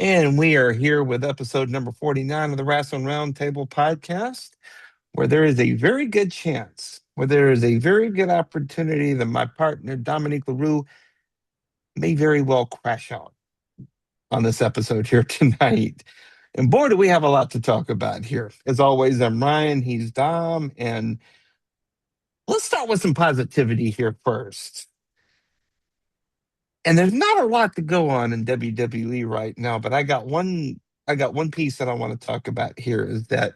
And we are here with episode number 49 of the Wrestling Roundtable podcast, where there is a very good chance, where there is a very good opportunity that my partner, Dominique LaRue, may very well crash out on this episode here tonight. And boy, do we have a lot to talk about here. As always, I'm Ryan, he's Dom, and let's start with some positivity here first. And there's not a lot to go on in WWE right now, but I got one piece that I want to talk about here is that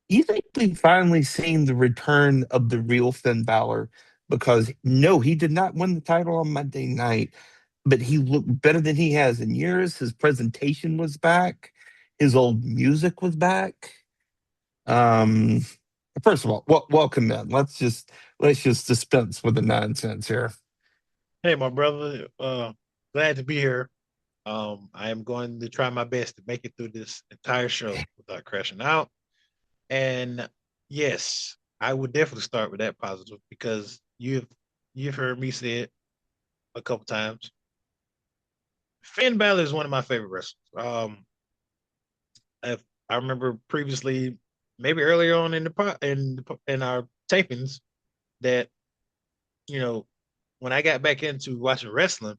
you think we've finally seen the return of the real Finn Balor because no, he did not win the title on Monday night, but he looked better than he has in years. His presentation was back, his old music was back. Um, First of all, welcome in. Let's just dispense with the nonsense here. Hey, my brother. Glad to be here. I am going to try my best to make it through this entire show without crashing out. And yes, I would definitely start with that positive because you've heard me say it a couple times. Finn Balor is one of my favorite wrestlers. If I remember previously, maybe earlier on in the in our tapings, that you know when I got back into watching wrestling,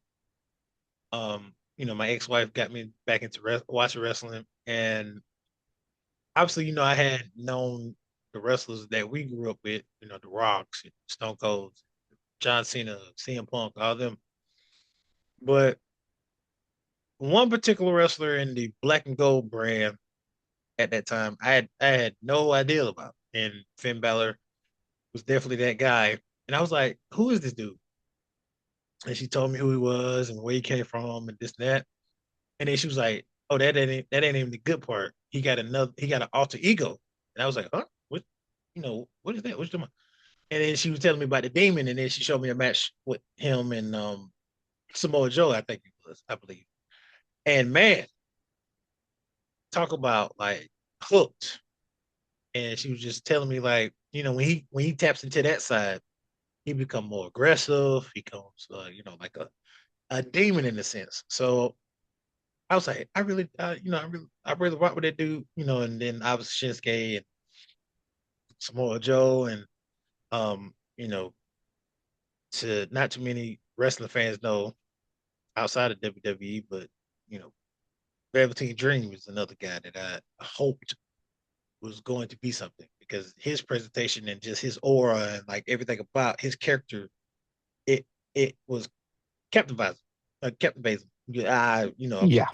my ex-wife got me back into watching wrestling, and obviously, I had known the wrestlers that we grew up with, the Rocks, Stone Cold, John Cena, CM Punk, all them. But one particular wrestler in the black and gold brand at that time, I had no idea about, and Finn Balor was definitely that guy. And I was like, "Who is this dude?" And she told me who he was and where he came from and this and that. And then she was like, "Oh, that ain't even the good part. He got an alter ego." And I was like, "Huh? What is that? What's the?" And then she was telling me about the demon, and then she showed me a match with him and Samoa Joe, I think it was, I believe. And man, talk about like hooked. And she was just telling me like, when he taps into that side, he become more aggressive. He becomes like a demon in a sense. So I was like, I really rock with that dude, and then I was Shinsuke and Samoa Joe, and um, you know, to not too many wrestling fans know outside of WWE, but you know, Velveteen Dream is another guy that I hoped was going to be something because his presentation and just his aura and like everything about his character, it it was captivating, captivating. I'm Yeah.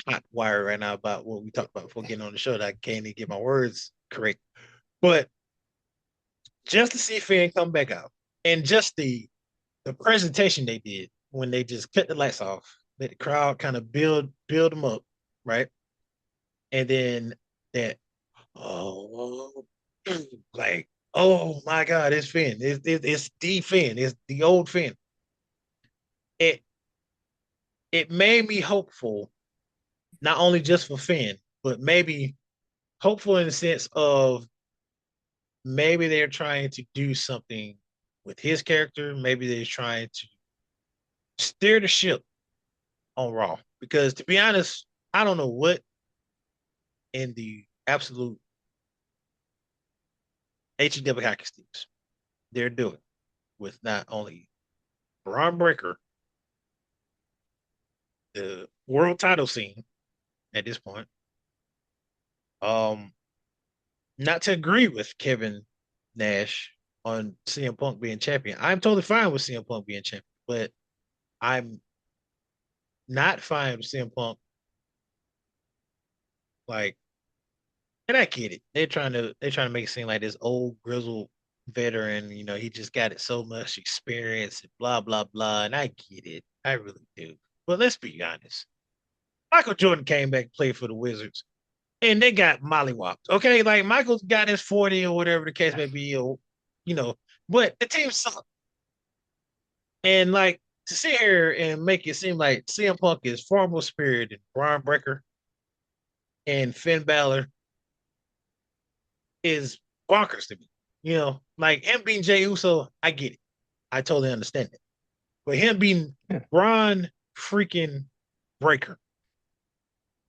hot wire right now about what we talked about before getting on the show that I can't even get my words correct. But just to see Finn come back out and just the presentation they did when they just cut the lights off, let the crowd kind of build them up, right? And then that oh like oh my God, it's Finn. It's the Finn. It's the old Finn. It it made me hopeful, not only just for Finn, but maybe hopeful in the sense of maybe they're trying to do something with his character. Maybe they're trying to steer the ship on Raw. Because to be honest, I don't know what in the absolute HW hockey sticks they're doing with not only Braun Breaker, the world title scene at this point. Um, Not to agree with Kevin Nash on CM Punk being champion. I'm totally fine with CM Punk being champion, but I'm not fine with CM Punk like, and I get it. They're trying to make it seem like this old grizzled veteran. He just got it so much experience, and blah blah blah. And I get it, I really do. But let's be honest. Michael Jordan came back and played for the Wizards, and they got mollywopped. Okay, like Michael's got his 40 or whatever the case may be, or you know, but the team sucked. And like to sit here and make it seem like CM Punk is far more spirited than Brian Breaker and Finn Balor is bonkers to me. Like him being Jey Uso, I get it. I totally understand it. But him being Yeah. Braun freaking breaker.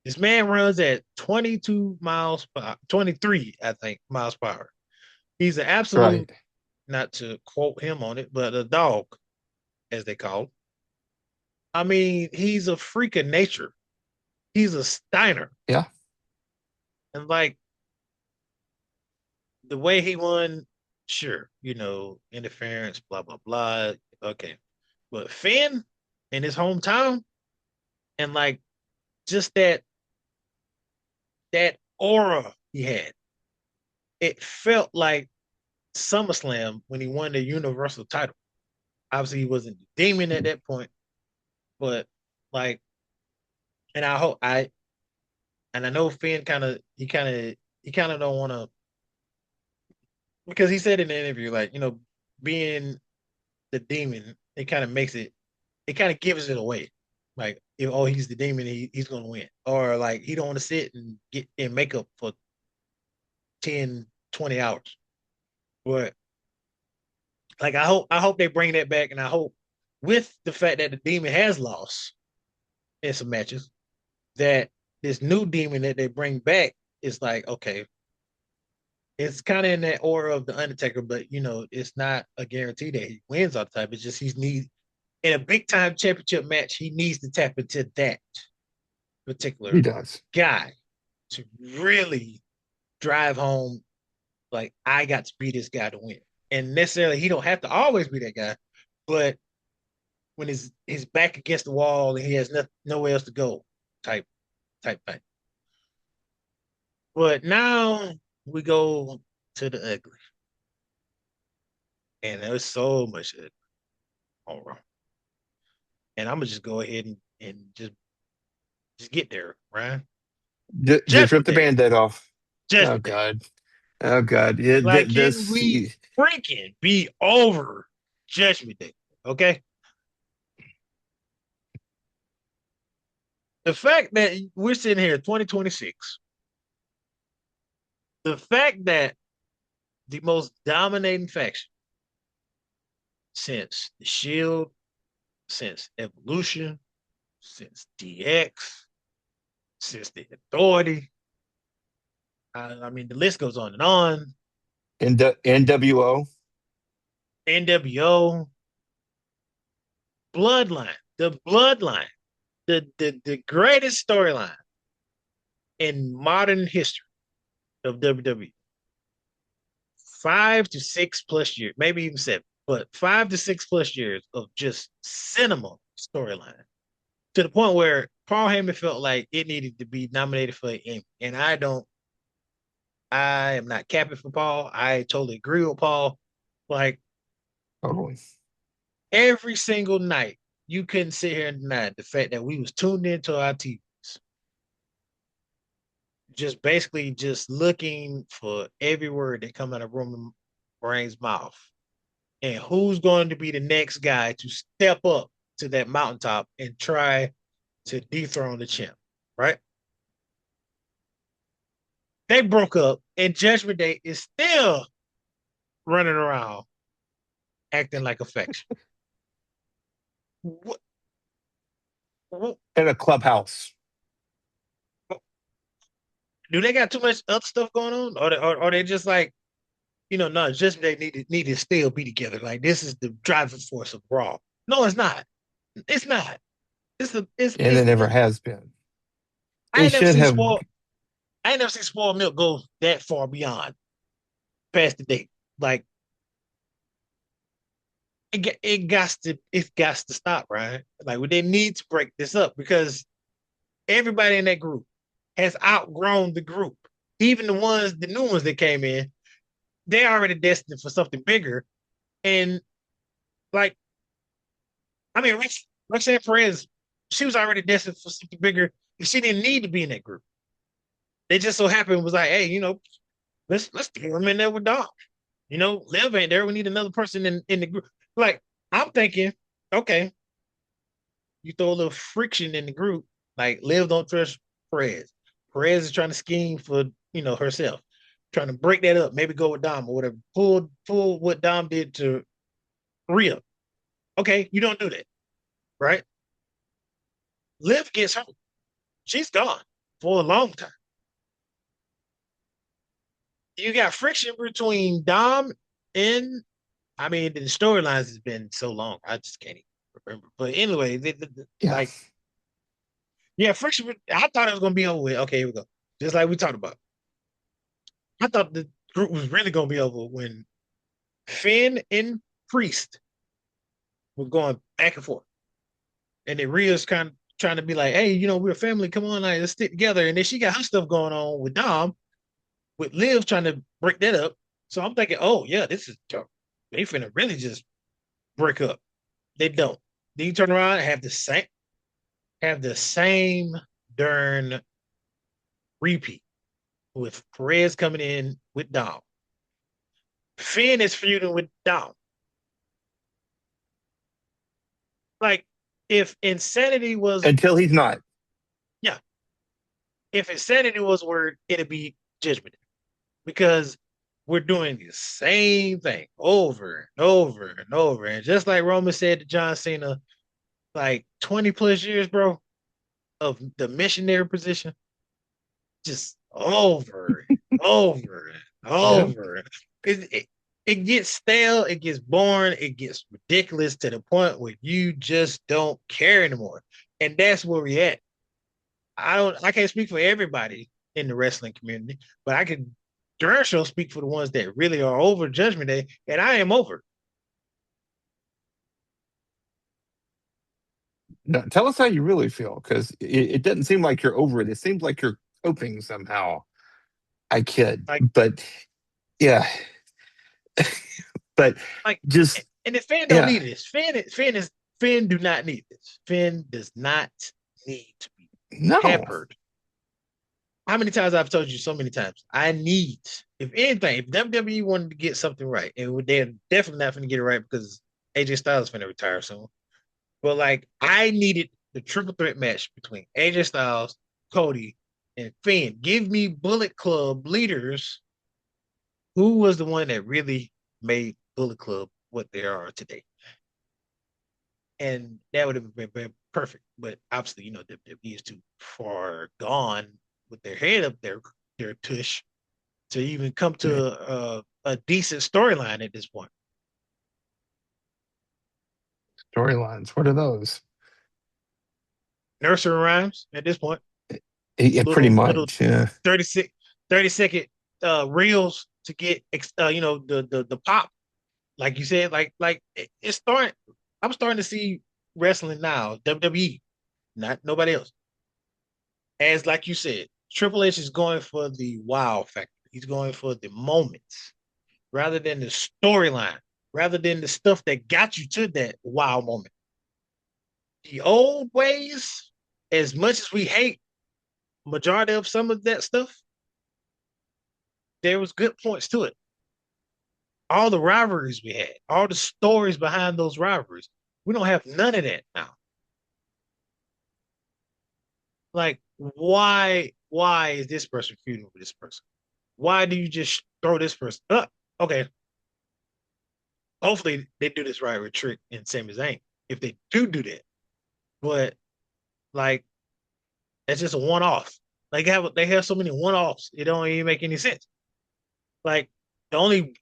This man runs at 22 miles per hour, 23, I think, miles per hour. He's an absolute, Right. not to quote him on it, but a dog, as they call him. I mean, he's a freak of nature. He's a Steiner. Yeah. And like the way he won, sure, interference, blah, blah, blah. Okay. But Finn in his hometown and like just that aura he had, it felt like SummerSlam when he won the Universal title. Obviously, he wasn't the demon at that point, but like, and I hope and I know Finn he kind of don't want to because he said in the interview like being the demon it kind of makes it kind of gives it away. Like, if oh he's the demon, he's gonna win, or like he don't want to sit and get in makeup for 10, 20 hours. But like I hope they bring that back, and I hope with the fact that the demon has lost in some matches, that this new demon that they bring back is like, okay, it's kind of in that order of the Undertaker, but it's not a guarantee that he wins all the time. It's just he's need in a big time championship match, he needs to tap into that He particular does. guy to really drive home like I got to be this guy to win. And necessarily he don't have to always be that guy, but when his back against the wall and he has nowhere else to go, type thing. But now we go to the ugly, and there's so much all wrong. And I'm gonna just go ahead and just get there, right? Just rip Judgment the Day, band-aid off. Oh Judgment Day. God. Oh God. Yeah, Like, can this we freaking be over Judgment Day? Okay. The fact that we're sitting here 2026, the fact that the most dominating faction since the Shield, since Evolution, since DX, since the Authority, I mean, the list goes on and on. NWO. NWO, Bloodline, the greatest storyline in modern history of WWE. 5 to 6 plus years, maybe even 7, but 5 to 6 plus years of just cinema storyline to the point where Paul Heyman felt like it needed to be nominated for an Emmy. And I am not capping for Paul. I totally agree with Paul. Like, Totally. every single night, you couldn't sit here and deny the fact that we was tuned into our TVs, just basically just looking for every word that come out of Roman Reigns' mouth, and who's going to be the next guy to step up to that mountaintop and try to dethrone the champ, right? They broke up, and Judgment Day is still running around acting like affection. What, what, In a clubhouse. do they got too much other stuff going on, or they just like, no, Judgment Day need to still be together. Like, this is the driving force of Raw. No, it's not. It's not. It's the And it never has been. I It ain't never should seen have. spoiled. I ain't never seen spoiled milk go that far beyond past the date. Like, it got to stop, right? Like, they need to break this up because everybody in that group has outgrown the group. Even the new ones that came in, they're already destined for something bigger. And like, I mean, Roxanne Perez, she was already destined for something bigger. She didn't need to be in that group. They just so happened was like, hey, let's throw him in there with Dom. Liv ain't there. We need another person in the group. Like, I'm thinking, okay, you throw a little friction in the group. Like, Liv don't trust Perez. Perez is trying to scheme for herself, trying to break that up. Maybe go with Dom or whatever. Pull what Dom did to Rhea. Okay, you don't do that, right? Liv gets hurt. She's gone for a long time. You got friction between Dom and I mean the storylines has been so long. I just can't even remember. But anyway, Yeah. like yeah, friction. I thought it was gonna be over with. Okay, here we go. Just like we talked about. I thought the group was really gonna be over when Finn and Priest were going back and forth, and then Rhea's kind of trying to be like, "Hey, we're a family. Come on, like, let's stick together." And then she got her stuff going on with Dom, with Liv trying to break that up. So I'm thinking, oh yeah, this is they finna really just break up. They don't. Then you turn around and have the same darn repeat with Perez coming in with Dom. Finn is feuding with Dom. Like if insanity was Until he's not. yeah, if insanity was a word, it'd be judgment because we're doing the same thing over and over and over. And just like Roman said to John Cena, like 20 plus years, bro, of the missionary position, just over and over and Yeah. over. It gets stale, it gets boring, it gets ridiculous to the point where you just don't care anymore. And that's where we at. I can't speak for everybody in the wrestling community, but I can darn sure speak for the ones that really are over Judgment Day, and I am over. No, tell us how you really feel, because it doesn't seem like you're over it. It seems like you're coping somehow. I kid, Like but yeah, but like just and the fan don't yeah, need this. Finn do not need this. Finn does not need to be no, pampered. How many times I've told you so many times? I need, if anything, if WWE wanted to get something right, and they're definitely not going to get it right because AJ Styles is going to retire soon. But like, I needed the triple threat match between AJ Styles, Cody, and Finn. Give me Bullet Club leaders. Who was the one that really made Bullet Club what they are today? And that would have been perfect. But obviously, WWE is too far gone with their head up their tush to even come to a decent storyline at this point. storylines. What are those? Nursery rhymes at this point. Yeah, pretty Little much. Yeah, 36, 30-second reels to get the pop. Like you said, like it's starting. I'm starting to see wrestling now, WWE, not nobody else. As like you said, Triple H is going for the wow factor. He's going for the moments rather than the storyline, rather than the stuff that got you to that wow moment. The old ways, as much as we hate majority of some of that stuff, there was good points to it. All the rivalries we had, all the stories behind those rivalries, we don't have none of that now. Like, why is this person feuding with this person? Why do you just throw this person up? Okay, hopefully they do this right with Trick and Sami Zayn. If they do that, but like that's just a one off. Like they have so many one offs, it don't even make any sense. Like the only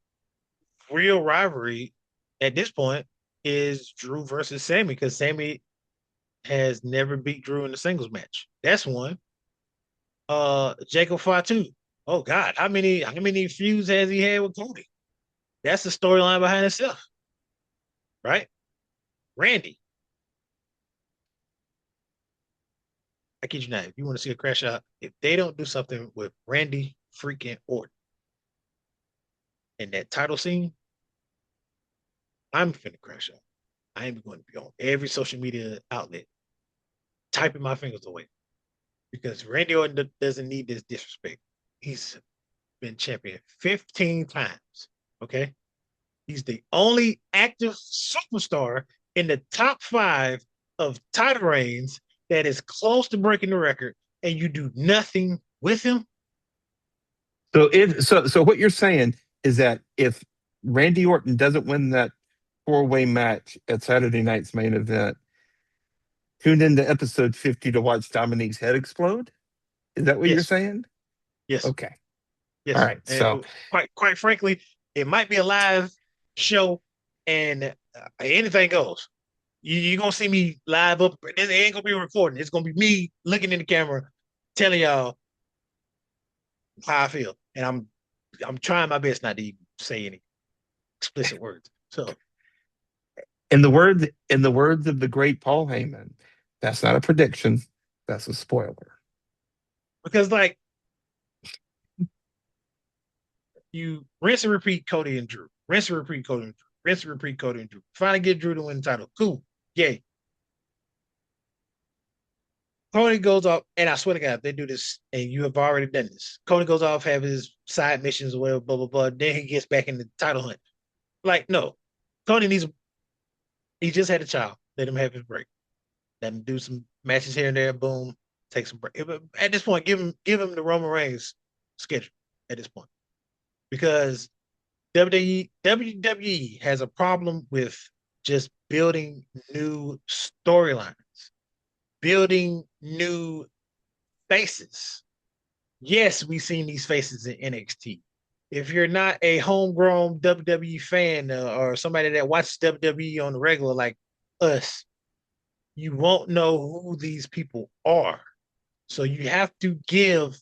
real rivalry at this point is Drew versus Sammy because Sammy has never beat Drew in a singles match. That's one. Jacob Fatu. Oh God, how many feuds has he had with Cody? That's the storyline behind itself, right? Randy. I kid you not. If you want to see a crash out, if they don't do something with Randy freaking Orton in that title scene, I'm finna crash out. I am going to be on every social media outlet typing my fingers away because Randy Orton doesn't need this disrespect. He's been champion 15 times. Okay. He's the only active superstar in the top 5 of title reigns that is close to breaking the record, and you do nothing with him. so what you're saying is that if Randy Orton doesn't win that 4-way match at Saturday night's main event, tuned into episode 50 to watch Dominique's head explode. Is that what you're Yes, saying? yes, Okay. All yes. right. And So, quite frankly, it might be a live show, and anything goes. You're gonna see me live up. It ain't gonna be a recording. It's gonna be me looking in the camera, telling y'all how I feel, and I'm trying my best not to even say any explicit words. So in the words of the great Paul Heyman, that's not a prediction. That's a spoiler. because like you rinse and repeat Cody and Drew, rinse and repeat Cody and Drew, rinse and repeat Cody and Drew. Finally get Drew to win the title. Cool, yay. Cody goes off, and I swear to God, they do this, and you have already done this. Cody goes off, have his side missions or whatever, blah blah blah. Then he gets back in the title hunt. Like, no, Cody needs. He just had a child. Let him have his break. Let him do some matches here and there. Boom, take some break. At this point, give him the Roman Reigns schedule. At this point, because WWE has a problem with just building new storylines, building new faces. Yes, we've seen these faces in NXT. If you're not a homegrown WWE fan or somebody that watches WWE on the regular like us, you won't know who these people are. So you have to give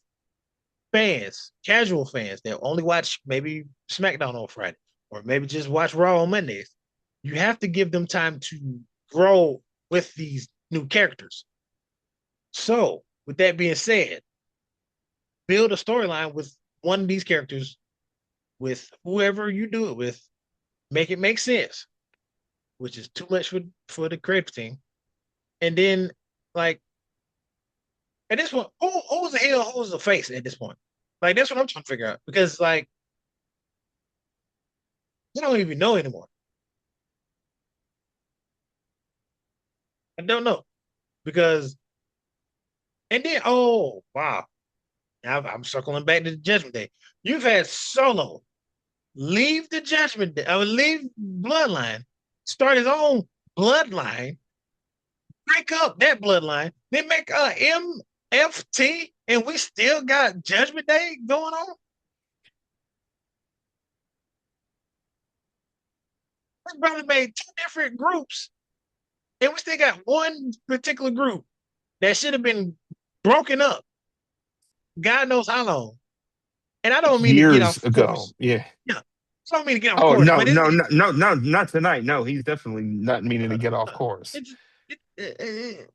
fans, casual fans that only watch maybe SmackDown on Friday or maybe just watch Raw on Mondays, you have to give them time to grow with these new characters. So, with that being said, build a storyline with one of these characters, with whoever you do it with, make it make sense, which is too much for the creative team. And then, like, at this point, who's the heel, who's the face at this point? Like, that's what I'm trying to figure out because, like, I don't even know anymore. I don't know because, and then, oh wow, now I'm circling back to the Judgment Day. You've had Solo leave the Judgment Day, leave Bloodline, start his own bloodline, break up that bloodline, then make a MFT, and we still got Judgment Day going on. My brother made two different groups, and we still got one particular group that should have been broken up. God knows how long. And I don't mean to get years off ago. course. Yeah. Yeah, I don't mean to get off Oh, course, no, but no, no, no, no, not tonight. No, he's definitely not meaning to uh, get off uh, course. it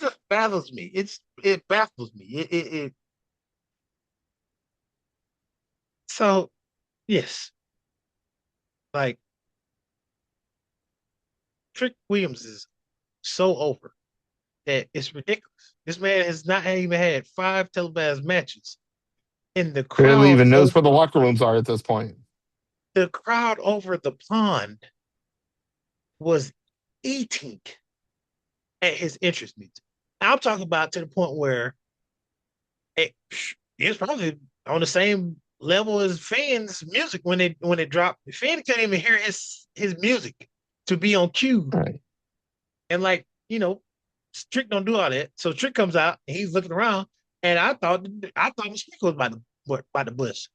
just baffles me. It baffles me. So yes, like Trick Williams is so over that it's ridiculous. This man has not even had five televised matches, and Barely even knows where the locker rooms are at this point. the crowd over the pond was eating at his interest meetings. I'm talking about to the point where it, it's probably on the same level as fans' music when it dropped. Fans couldn't even hear his music to be on cue, Right. and like Trick don't do all that. So Trick comes out and he's looking around, and I thought the speaker was by the bus.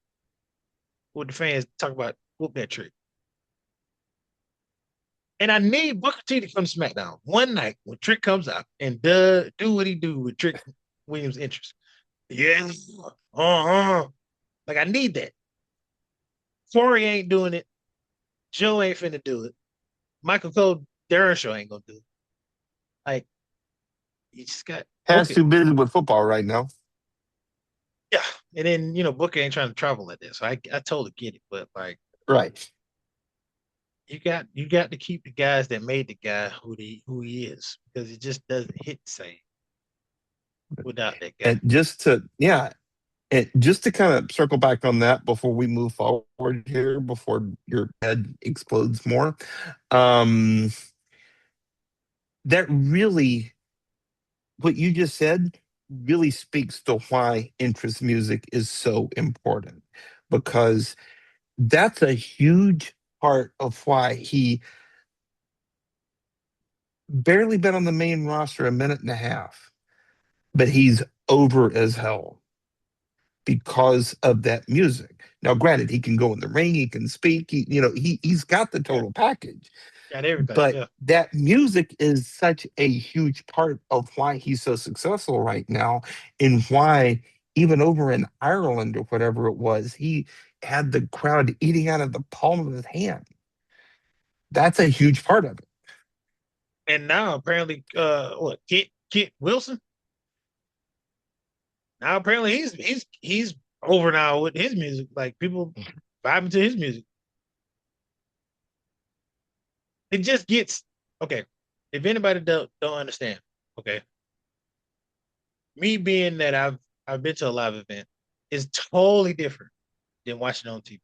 What the fans talk about whoop that Trick. And I need Booker T to come to SmackDown one night when Trick comes out and do what he do with Trick Williams' interest. Yeah. Uh-huh. Like I need that. Corey ain't doing it. Joe ain't finna do it. Michael Cole Darren Show ain't gonna do it. Like you just got Has Booker. too busy with football right now. Yeah. And then, Booker ain't trying to travel like this. So I totally get it. But like Right. you got to keep the guys that made the guy who he is because it just doesn't hit the same without that guy. And just to kind of circle back on that before we move forward here, before your head explodes more, um, that really, what you just said really speaks to why interest music is so important because that's a huge part of why he barely been on the main roster a minute and a half, but he's over as hell because of that music. Now, granted, he can go in the ring, he can speak, he's got the Yeah, total package, got everything. but Yeah, that music is such a huge part of why he's so successful right now, and why even over in Ireland or whatever it was, he had the crowd eating out of the palm of his hand. That's a huge part of it. and now apparently, what Kit Wilson? Now apparently he's over now with his music. Like people vibing to his music. It just gets okay. If anybody don't understand, okay, me being that I've been to a live event is totally different than watching on TV.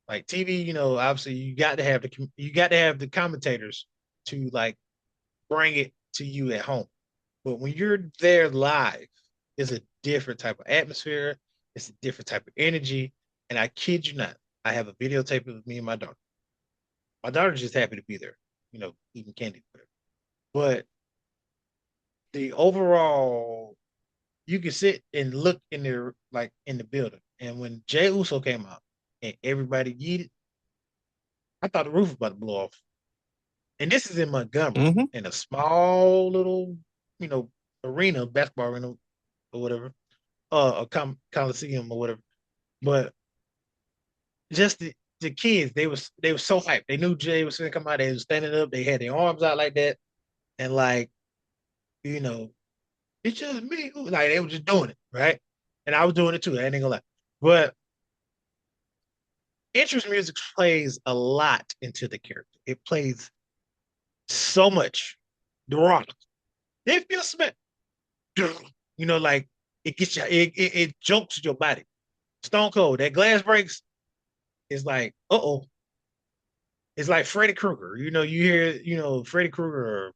Like TV, obviously you got to have the commentators to like bring it to you at home. But when you're there live, it's a different type of atmosphere. It's a different type of energy. And I kid you not, I have a videotape of me and my daughter. My daughter's just happy to be there, eating candy. But the overall, you can sit and look in there, like in the building. And when Jay Uso came out and everybody yeeted, I thought the roof was about to blow off. And this is in Montgomery, Hmm. in a small little, you know, arena, basketball arena or whatever, coliseum or whatever. But just the kids, they were so hyped. They knew Jay was gonna come out. They was standing up. They had their arms out like that, and like you know, it's just me. Like they were just doing it, right? And I was doing it too. I ain't gonna lie. But interest music plays a lot into the character. It plays so much. The Rock, if you smell, like it gets you, it jolts your body. Stone Cold, that glass breaks. It's like, oh, it's like Freddy Krueger. You hear, Freddy Krueger or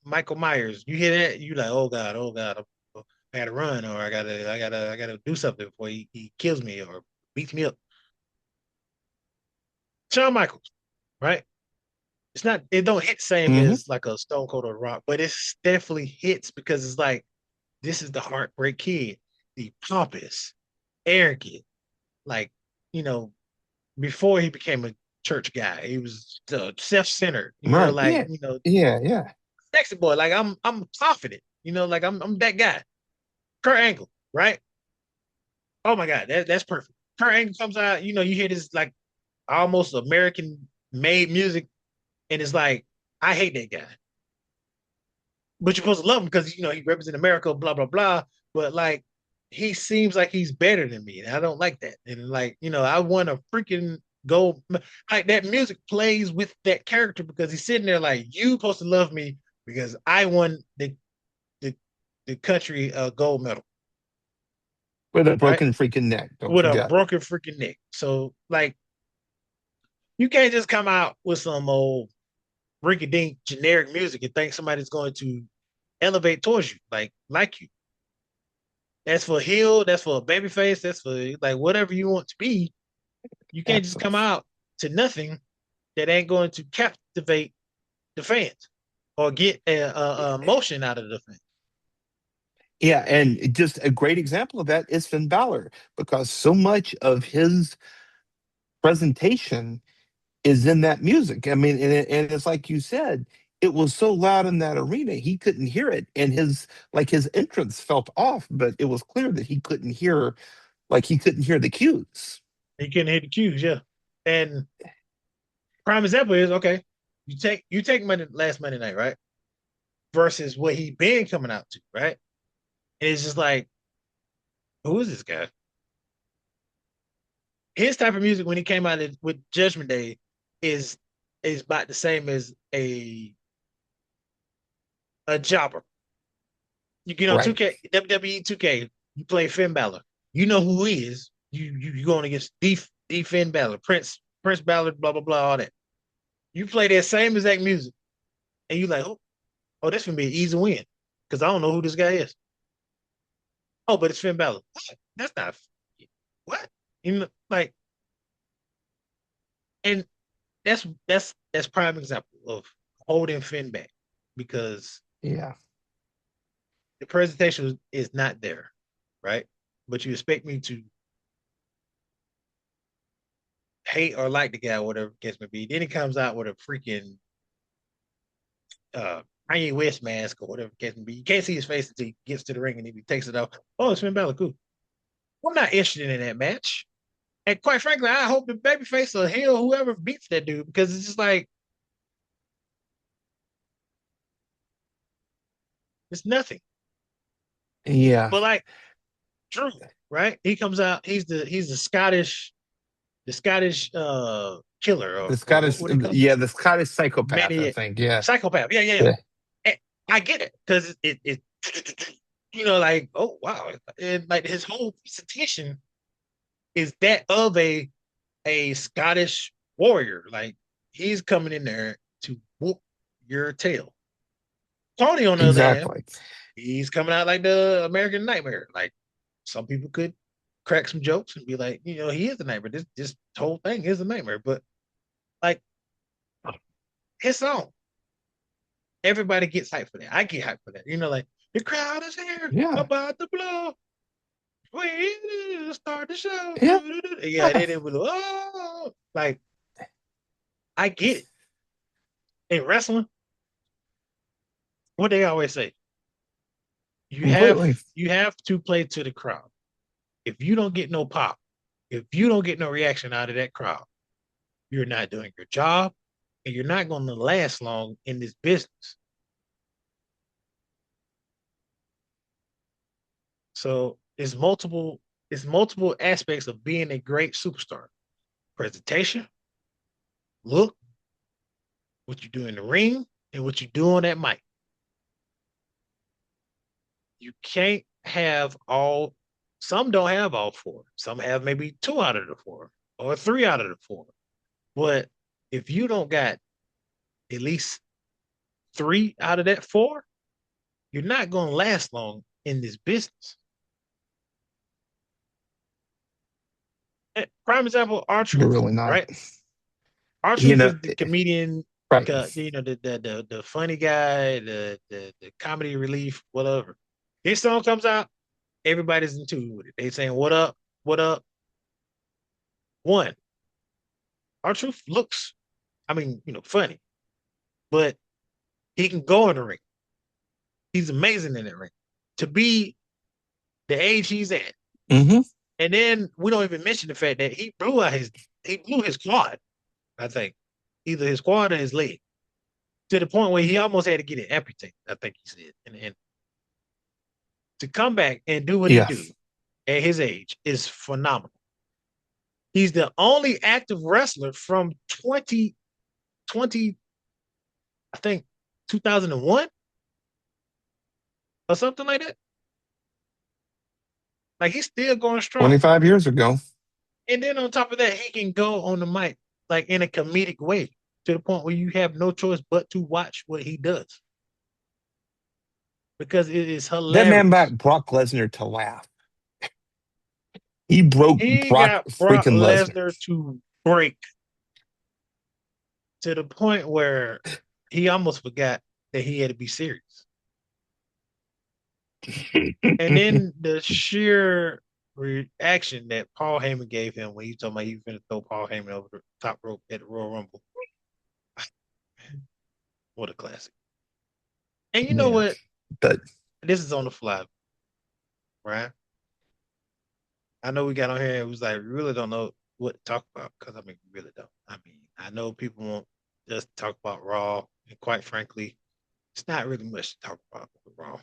Michael Myers. You hear that, you like, oh God, I gotta run, or I gotta do something before he kills me or beats me up. Shawn Michaels, right? It don't hit the same Hmm. as like a Stone Cold or Rock, but it definitely hits because it's like this is the heartbreak kid, the pompous, arrogant, like, you know, before he became a church guy, he was self-centered, Right. like, Yeah. Yeah. Yeah. sexy boy, like I'm confident, like I'm that guy. Kurt Angle, right? Oh my God, that's perfect. Kurt Angle comes out, you hear this like almost American made music, and it's like, I hate that guy. But you're supposed to love him because he represents America, blah blah blah. But like, he seems like he's better than me, and I don't like that. And like, I want to freaking go, like that music plays with that character because he's sitting there like, you supposed to love me because I won the the country gold medal, With a right? broken freaking neck. Don't With a forget. broken freaking neck. So like, you can't just come out with some old rinky dink generic music and think somebody's going to elevate towards you, like you. That's for heel. That's for a baby face. That's for like whatever you want to be. You can't just come Absolutely. out to nothing that ain't going to captivate the fans or get a emotion out of the fans. Yeah, and just a great example of that is Finn Balor, because so much of his presentation is in that music. I mean, and it's like you said, it was so loud in that arena he couldn't hear it, and his entrance felt off, but it was clear that he couldn't hear the cues. He couldn't hit the cues, yeah. And prime example is okay. You take last Monday night, right? Versus what he been coming out to, right? And it's just like, who is this guy? His type of music when he came out with Judgment Day is is about the same as a jobber. You get on Right. 2K, WWE 2K, you play Finn Balor. You know who he is. You going against D Finn Balor, Prince Balor, blah blah blah, all that. You play that same exact music, and you like, oh, this gonna be an easy win because I don't know who this guy is. Oh, but it's Finn Balor. What? That's not what like, and that's prime example of holding Finn back. because Yeah. the presentation is not there, right? But you expect me to hate or like the guy, whatever the case may be. Then he comes out with a freaking uh Kanye West mask or whatever the case may be. You can't see his face until he gets to the ring and he takes it off. Oh, it's Finn Balor, cool. I'm not interested in that match. And quite frankly, I hope the babyface or heel whoever beats that dude because it's just like it's nothing. Yeah. But like Drew, right? He comes out. He's the Scottish killer The or Scottish, what do you call him? yeah, the Scottish psychopath, I Maniac think. Yeah. psychopath. Yeah, yeah, yeah. Yeah. And I get it because it like oh wow, and like his whole presentation is that of a Scottish warrior. Like he's coming in there to whoop your tail. Tony, on the other hand, Exactly. he's coming out like the American Nightmare. Like some people could crack some jokes and be like, he is the nightmare. This whole thing is a nightmare. But like his song, everybody gets hyped for that. I get hyped for that. Like the crowd is here Yeah. about the blow. We start the show. Yeah. Yeah, then it was like I get it. In wrestling, what they always say, you have Completely. you have to play to the crowd. If you don't get no pop, if you don't get no reaction out of that crowd, you're not doing your job and you're not going to last long in this business. So it's multiple aspects of being a great superstar. Presentation, look, what you do in the ring, and what you do on that mic. You can't have all, some don't have all four. Some have maybe two out of the four or three out of the four. But if you don't got at least three out of that four, you're not going to last long in this business. Prime example, You're R-Truth, really not. right? R-Truth You is the comedian, right. the funny guy, the comedy relief, whatever. His song comes out, everybody's in tune with it. They saying, "What up? What up?" One, R-Truth looks, I mean, funny, but he can go in the ring. He's amazing in the ring. To be the age he's at, Hmm. and then we don't even mention the fact that he blew his quad. I think either his quad or his leg to the point where he almost had to get it amputated. I think he said, and to come back and do what he Yeah. do at his age is phenomenal. He's the only active wrestler from 2020, I think 2001 or something like that. Like he's still going strong. 25 years ago. And then on top of that, he can go on the mic like in a comedic way to the point where you have no choice but to watch what he does because it is That man hilarious. brought Brock Lesnar to laugh. He broke He Brock got Brock freaking Lesnar. Lesnar to break to the point where he almost forgot that he had to be serious. And then the sheer reaction that Paul Heyman gave him when he told me he was going to throw Paul Heyman over the top rope at the Royal Rumble. What a classic. And you know Yeah. what? But This is on the fly, right? I know we got on here and it was like, we really don't know what to talk about because I mean, we really don't. I mean, I know people want just talk about Raw, and quite frankly, it's not really much to talk about with Raw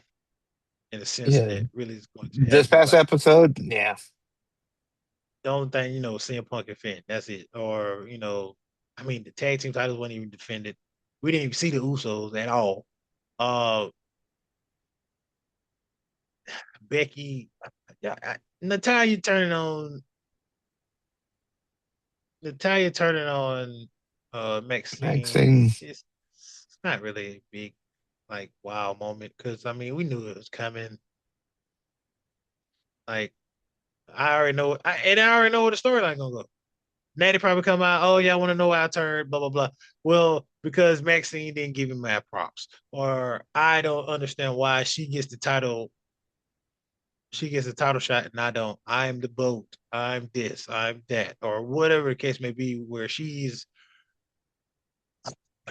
in the sense yeah, that really is going to this have past nobody. episode, yeah. The only thing, CM Punk and Finn, that's it. Or, I mean, the tag team titles weren't even defended. We didn't even see the Usos at all. Uh, Becky, yeah, Natalia turning on Maxine. Maxine. It's not really a big like wow moment because I mean we knew it was coming. Like I already know where the storyline gonna go. Natty probably come out. Oh yeah, I want to know why I turned. Blah blah blah. Well, because Maxine didn't give him mad props, or I don't understand why she gets the title. She gets a title shot and I don't. I'm the boat. I'm this. I'm that, or whatever the case may be, where she's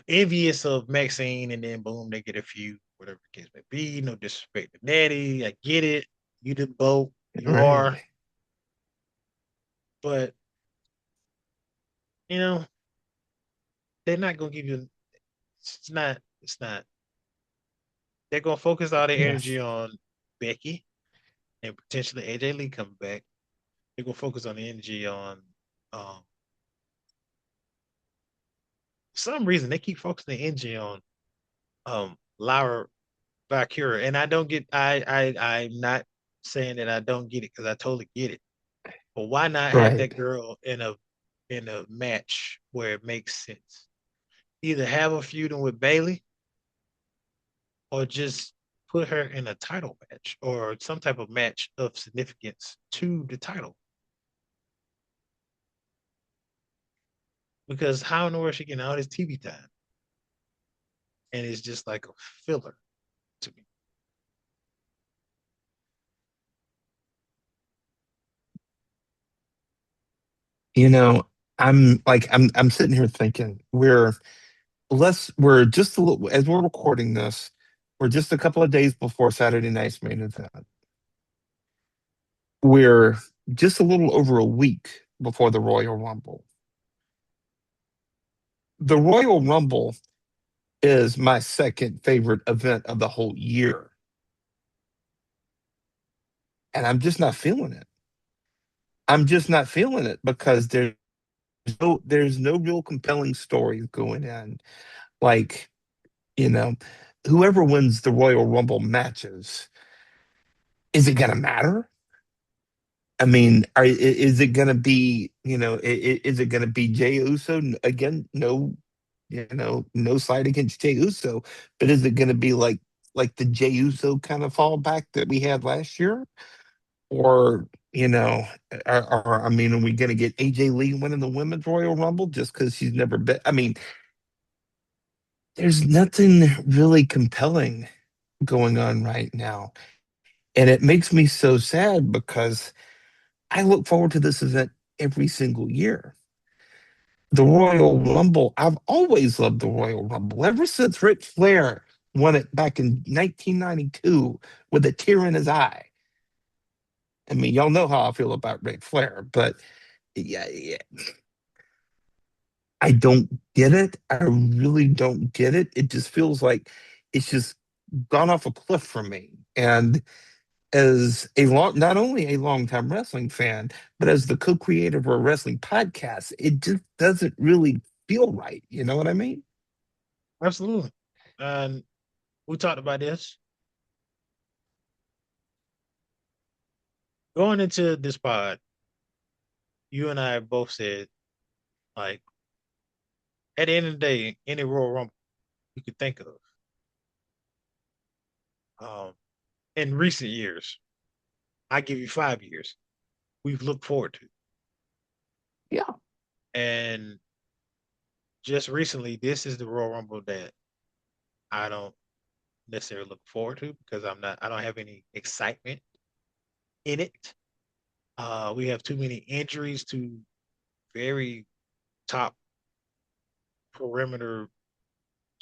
envious of Maxine, and then boom, they get a few, whatever the case may be. No disrespect to Natty. I get it. You the boat. You Right. are. But, you know, they're not going to give you, it's not. They're going to focus all their energy Yes. on Becky and potentially AJ Lee coming back. They're going to focus on the energy on, um, for some reason, they keep focusing the energy on Lyra Valkyria. And I don't get, I'm not saying that I don't get it because I totally get it. But why not have Right. that girl in a match where it makes sense? Either have her feuding with Bailey or just put her in a title match or some type of match of significance to the title. Because how in the world she getting all this TV time? And it's just like a filler to me. You know, I'm sitting here thinking we're just a little as we're recording this, we're just a couple of days before Saturday night's main event. We're just a little over a week before the Royal Rumble. The Royal Rumble is my second favorite event of the whole year, and I'm just not feeling it. I'm just not feeling it because there's no real compelling stories going in. Like, you know, whoever wins the Royal Rumble matches, is it going to matter? I mean, is it going to be, is it going to be Jey Uso again? No, no slight against Jey Uso, but is it going to be like the Jey Uso kind of fallback that we had last year, or I mean, are we going to get AJ Lee winning the Women's Royal Rumble just because she's never been? I mean, there's nothing really compelling going on right now, and it makes me so sad because I look forward to this event every single year. The Royal Rumble, I've always loved the Royal Rumble ever since Ric Flair won it back in 1992 with a tear in his eye. I mean, y'all know how I feel about Ric Flair, but yeah, I don't get it. I really don't get it. It just feels like it's just gone off a cliff for me. And as not only a longtime wrestling fan, but as the co-creator of a wrestling podcast, it just doesn't really feel right. You know what I mean? Absolutely. And we talked about this going into this pod. You and I both said, like, at the end of the day, any Royal Rumble you could think of, um, in recent years, I give you 5 years, we've looked forward to. Yeah. And just recently, this is the Royal Rumble that I don't necessarily look forward to because I don't have any excitement in it. We have too many injuries to very top perimeter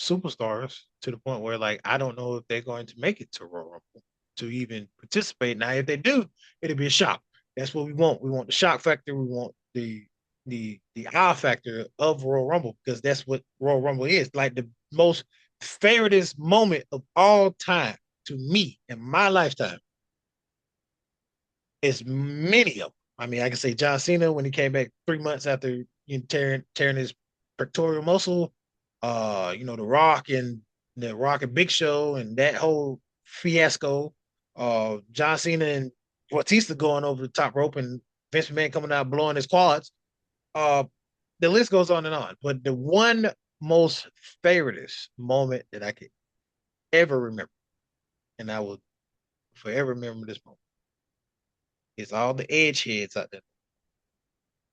superstars to the point where, like, I don't know if they're going to make it to Royal Rumble to even participate. Now, if they do, it'll be a shock. That's what we want. We want the shock factor. We want the awe factor of Royal Rumble because that's what Royal Rumble is. Like the most favoriteest moment of all time to me in my lifetime is many of them. I mean, I can say John Cena when he came back 3 months after tearing his pectoral muscle. The Rock and Big Show and that whole fiasco. John Cena and Batista going over the top rope and Vince McMahon coming out blowing his quads. Uh, the list goes on and on. But the one most favoritist moment that I could ever remember, and I will forever remember this moment, is all the edge heads out there.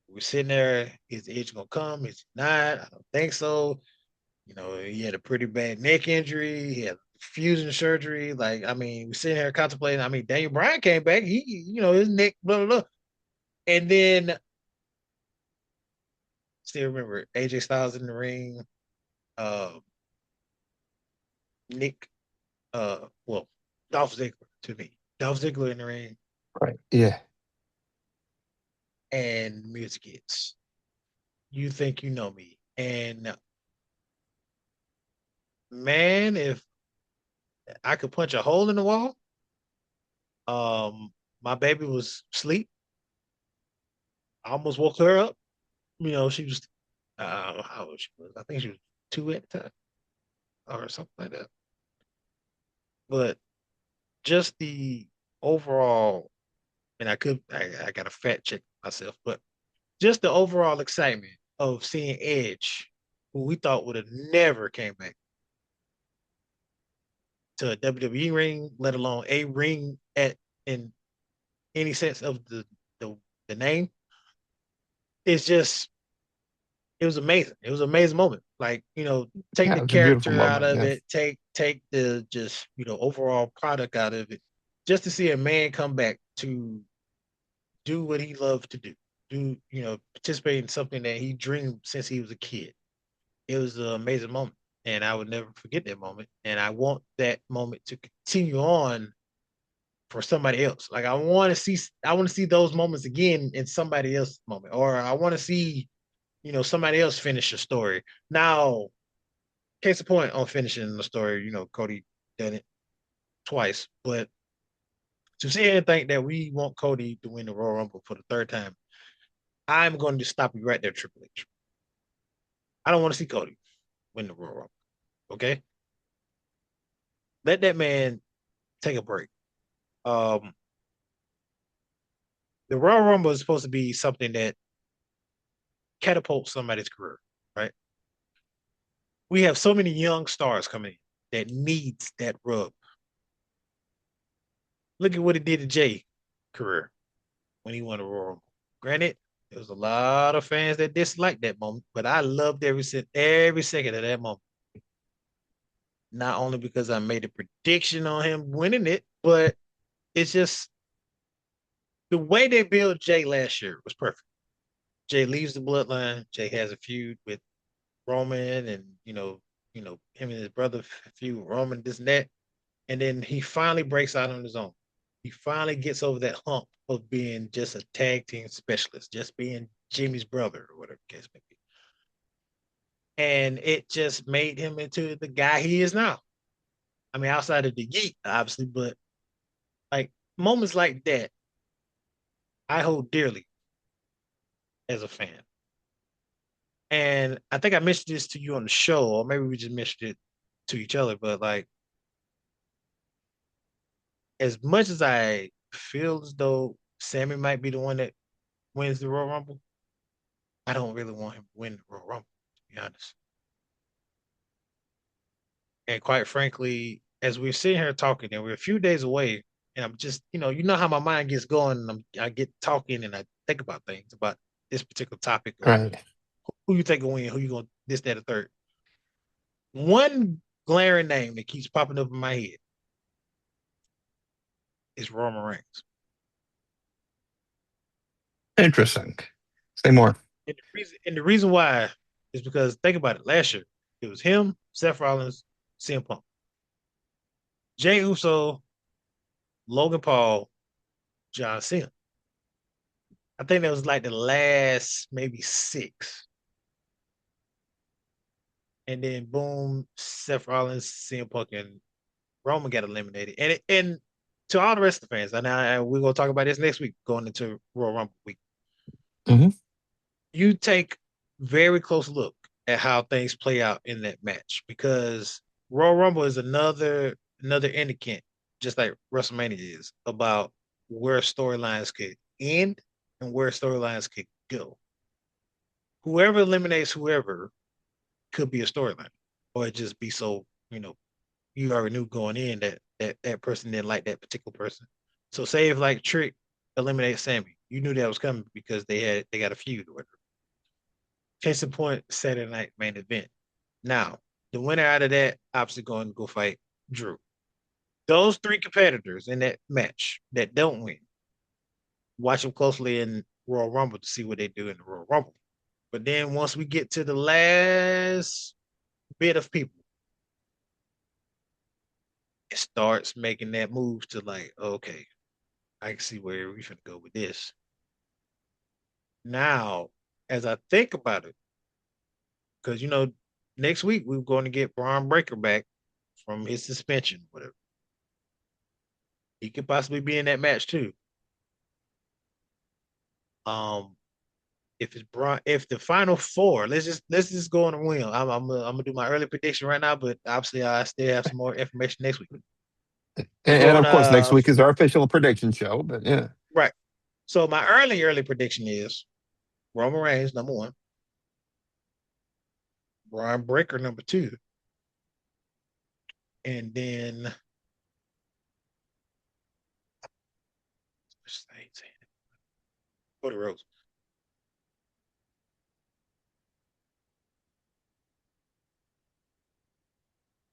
We're sitting there, is the edge gonna come? Is it not? I don't think so. He had a pretty bad neck injury. He had fusion surgery. Like, I mean, we're sitting here contemplating. I mean, Daniel Bryan came back. His neck, blah, blah, blah. And then still remember AJ Styles in the ring. Uh, Nick, well, Dolph Ziggler to me. Dolph Ziggler in the ring Right. Yeah. and music hits. You think you know me. And man, if I could punch a hole in the wall, my baby was asleep. I almost woke her up. She was how old she was. I think she was 2 at the time or something like that. But just the overall, and I got to fat check myself, but just the overall excitement of seeing Edge, who we thought would have never came back to a WWE ring, let alone a ring at in any sense of the, the name. It's just it was amazing. It was an amazing moment. Like, take Yeah. the It was a beautiful character out moment. of Yeah. it, take the just, overall product out of it. Just to see a man come back to do what he loved to do. Participate in something that he dreamed since he was a kid. It was an amazing moment. And I would never forget that moment. And I want that moment to continue on for somebody else. Like I want to see those moments again in somebody else's moment. Or I want to see, somebody else finish a story. Now, case in point on finishing the story, Cody done it twice, but to see and think that we want Cody to win the Royal Rumble for the third time, I'm going to stop you right there, Triple H. I don't want to see Cody win the Royal Rumble. Okay, let that man take a break. Um, the Royal Rumble is supposed to be something that catapults somebody's career, right? We have so many young stars coming in that needs that rub. Look at what it did to Jay career when he won the Royal Rumble. Granted, there was a lot of fans that disliked that moment, but I loved every second of that moment. Not only because I made a prediction on him winning it, but it's just the way they built Jay last year was perfect. Jay leaves the bloodline. Jay has a feud with Roman, and him and his brother feud with Roman, this and that, and then he finally breaks out on his own. He finally gets over that hump of being just a tag team specialist, just being Jimmy's brother or whatever the case may be. And it just made him into the guy he is now. I mean, outside of the yeet, obviously, but like moments like that, I hold dearly as a fan. And I think I mentioned this to you on the show, or maybe we just mentioned it to each other, but like as much as I feel as though Sammy might be the one that wins the Royal Rumble, I don't really want him to win the Royal Rumble, to be honest. And quite frankly, as we're sitting here talking, and we're a few days away, and I'm just, how my mind gets going, and I get talking, and I think about things about this particular topic of Right. who you think will win, who you going to this, that, or third. One glaring name that keeps popping up in my head is Roman Reigns. Interesting. Say more. And the reason why is because think about it. Last year, it was him, Seth Rollins, CM Punk, Jey Uso, Logan Paul, John Cena. I think that was like the last maybe six. And then boom, Seth Rollins, CM Punk, and Roman got eliminated. And to all the rest of the fans, and we're gonna talk about this next week, going into Royal Rumble week. Hmm. You take very close look at how things play out in that match because Royal Rumble is another indicant, just like WrestleMania is, about where storylines could end and where storylines could go. Whoever eliminates whoever could be a storyline, or it just be so you already knew going in that person didn't like that particular person. So say if like Trick eliminates Sammy, you knew that was coming because they got a feud or whatever. Case in point, Saturday night main event. Now, The winner out of that obviously going to go fight Drew. Those three competitors in that match that don't win, watch them closely in Royal Rumble to see what they do in the Royal Rumble. But then once we get to the last bit of people, it starts making that move to like, okay, I can see where we're gonna go with this. Now, as I think about it, because next week we're going to get Braun Breaker back from his suspension, whatever. He could possibly be in that match too. Um, if it's Braun, if the final four, let's just go on a whim. I'm gonna do my early prediction right now, but obviously I still have some more information next week. I'm And going of course, next week is our official prediction show. But yeah, right. So my early prediction is Roman Reigns number one, Braun Breaker number two, and then Cody Rhodes.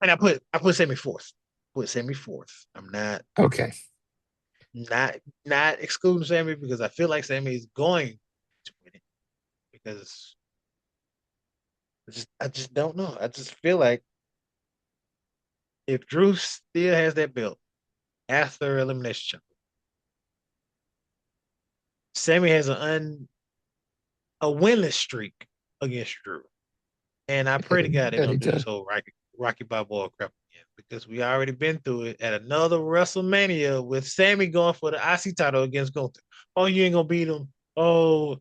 And I put Sammy fourth. Put Sammy fourth. I'm okay. not not excluding Sammy because I feel like Sammy is going to win it because I just don't know. I just feel like if Drew still has that belt after elimination, Sammy has a winless streak against Drew. And I pray to God they Yeah, he don't do this did. whole Rocky Balboa crap again because we already been through it at another WrestleMania with Sammy going for the IC title against Gunther. Oh, you ain't gonna beat him. Oh,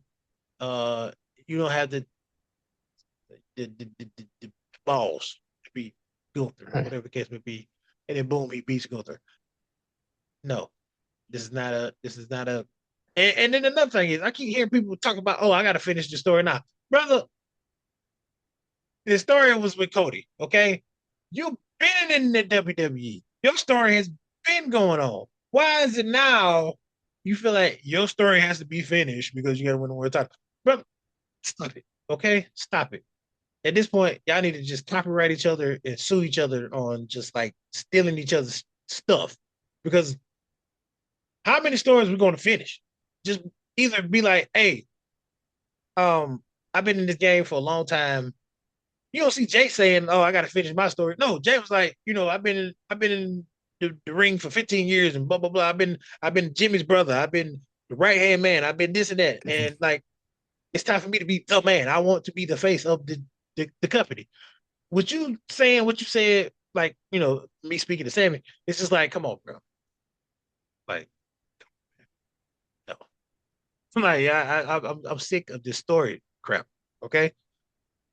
uh, you don't have the balls to beat Gunther or Right. whatever the case may be. And then boom, he beats Gunther. No, this is not a. And then another thing is, I keep hearing people talk about, oh, I got to finish the story now, brother. The story was with Cody. Okay, you've been in the WWE. Your story has been going on. Why is it now you feel like your story has to be finished because you got to win the world title? Brother, stop it. Okay, stop it. At this point, y'all need to just copyright each other and sue each other on just like stealing each other's stuff. Because how many stories we going to finish? Just either be like, hey, I've been in this game for a long time. You don't see Jay saying, "Oh, I got to finish my story." No, Jay was like, I've been in the ring for 15 years and blah blah blah. I've been Jimmy's brother. I've been the right hand man. I've been this and that. And like, it's time for me to be the man. I want to be the face of the company. What you saying? What you said? Like, me speaking to Sammy. It's just like, come on, bro. Like, no. I'm like, yeah, I'm sick of this story crap. Okay,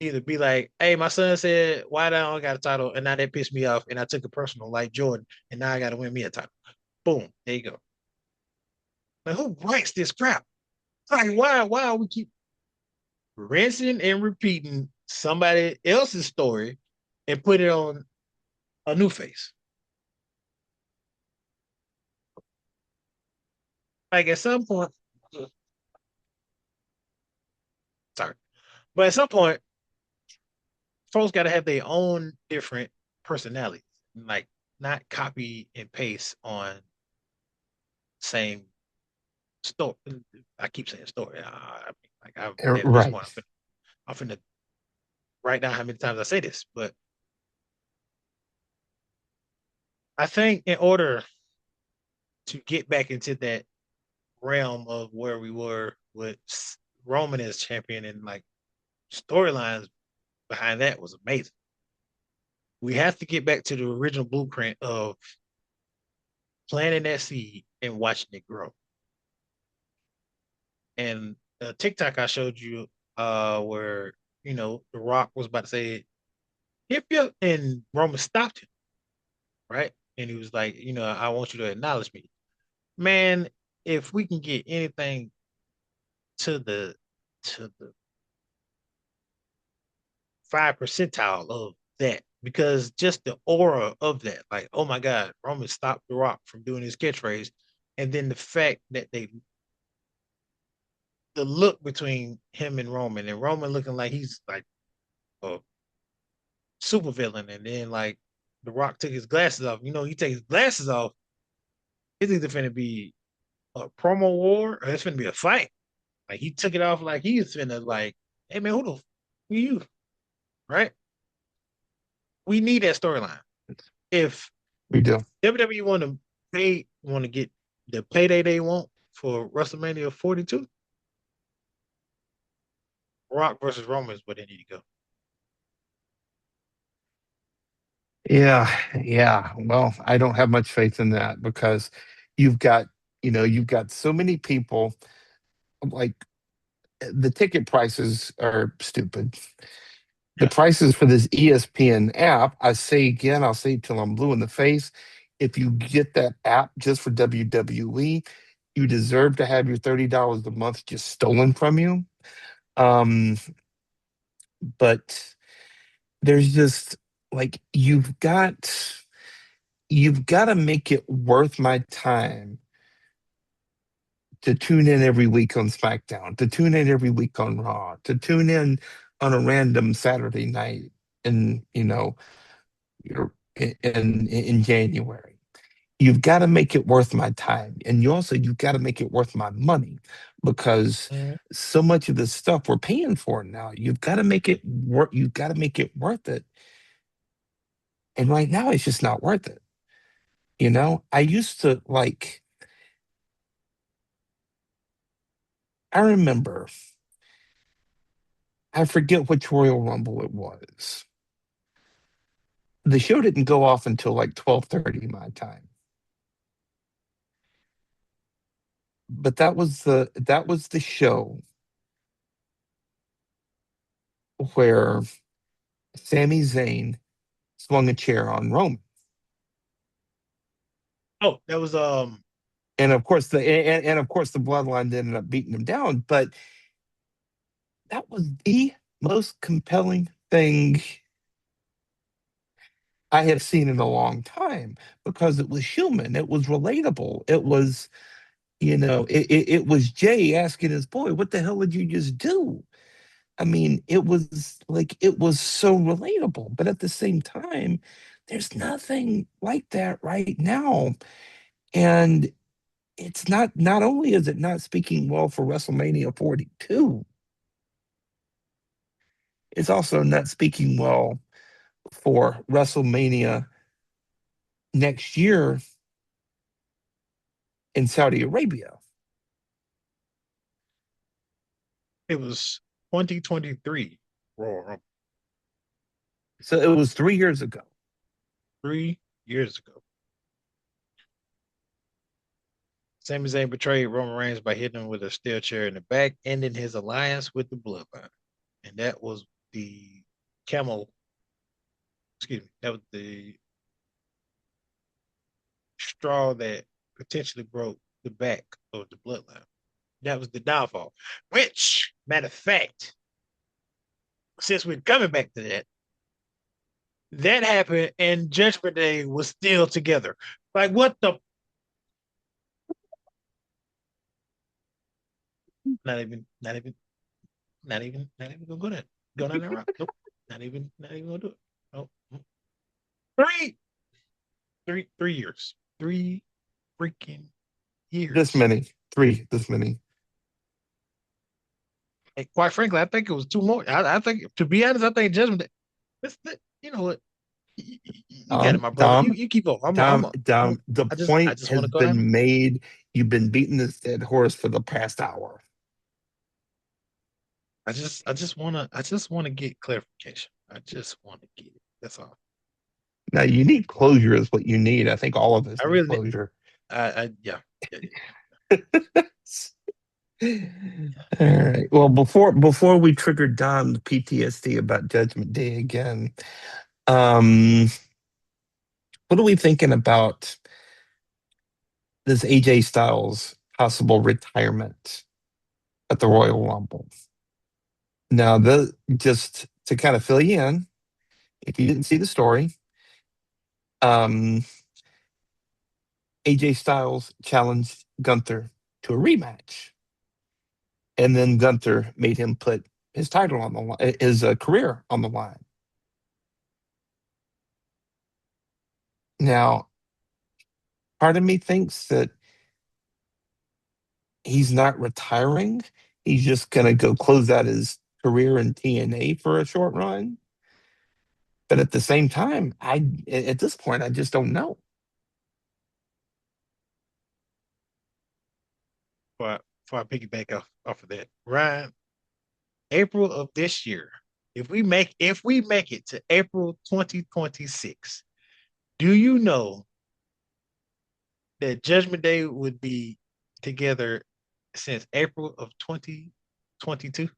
either be like, hey, my son said, why do I don't got a title? And now that pissed me off. And I took it personal, like Jordan. And now I got to win me a title. Boom. There you go. Like, who writes this crap? Like, why we keep rinsing and repeating somebody else's story and put it on a new face? Like, at some point, sorry, but at some point, folks got to have their own different personalities. Like, not copy and paste on same story. I keep saying story. At this Right. point, I'm finna write down how many times I say this, but I think in order to get back into that realm of where we were with Roman as champion and like storylines behind that was amazing. We have to get back to the original blueprint of planting that seed and watching it grow. And TikTok I showed you where The Rock was about to say hip hip and Roman stopped him, right? And he was like, I want you to acknowledge me. Man, if we can get anything to the 5 percentile of that, because just the aura of that, like, oh my God, Roman stopped The Rock from doing his catchphrase. And then the fact that the look between him and Roman looking like he's like a super villain, and then like The Rock took his glasses off. You know, he takes his glasses off. It's either finna be a promo war or it's finna be a fight. Like he took it off like he was finna like, hey man, who you? Right? We need that storyline. If We do. WWE want to get the payday they want for WrestleMania 42, Rock versus Roman is where they need to go. Yeah, yeah. Well, I don't have much faith in that because you've got, you've got so many people like the ticket prices are stupid. The Yeah. prices for this ESPN app, I say again, I'll say it till I'm blue in the face. If you get that app just for WWE, you deserve to have your $30 a month just stolen from you. Um, but there's just like you've got to make it worth my time to tune in every week on SmackDown, to tune in every week on Raw, to tune in on a random Saturday night in in January. You've got to make it worth my time, and you've got to make it worth my money because Mhm. so much of the stuff we're paying for now, you've got to make it work. You've got to make it worth it, and right now it's just not worth it. I used to like. I remember. I forget which Royal Rumble it was. The show didn't go off until like 12:30 my time. But that was the show where Sami Zayn swung a chair on Roman. Oh, that was And of course the bloodline ended up beating him down, but that was the most compelling thing I have seen in a long time because it was human, it was relatable, it was Jay asking his boy, "What the hell did you just do?" I mean, it was so relatable, but at the same time, there's nothing like that right now. And not only is it not speaking well for WrestleMania 42, it's also not speaking well for WrestleMania next year in Saudi Arabia. it was 2023 Royal Rumble, So it was 3 years ago. 3 years ago. Sami Zayn betrayed Roman Reigns by hitting him with a steel chair in the back, ending his alliance with the Bloodline. And that was the camel, excuse me, that was the straw that potentially broke the back of the Bloodline. That was the downfall. Which, matter of fact, since we're coming back to that, that happened and Judgment Day was still together. Like, what the? Not even, not even gonna go there. Go down that route. Nope. Not even gonna do it. Nope. Three, 3 years. 3 freaking years. This many. And quite frankly, I think it was two more. I think, to be honest, I think Judgment Day. You know what? You got it, my brother. Dom, You keep on. Dom, I'm Dom, the I point just want has to go down there. been made. You've been beating this dead horse for the past hour. I just wanna get clarification. I just want to get it. That's all. Now you need closure is what you need. I think all of us I need really closure. yeah. Yeah, yeah. All right. Well, before we trigger Dom's PTSD about Judgment Day again, um, what are we thinking about this AJ Styles possible retirement at the Royal Rumble? Now, just to kind of fill you in, if you didn't see the story, um, AJ Styles challenged Gunther to a rematch, and then Gunther made him put his title on the line, his career on the line. Now, part of me thinks that he's not retiring. He's just going to go close out his career in TNA for a short run. But at the same time, at this point I just don't know. Before I piggyback off of that, Ryan, April of this year, if we make it to April 2026, do you know that Judgment Day would be together since April of 2022?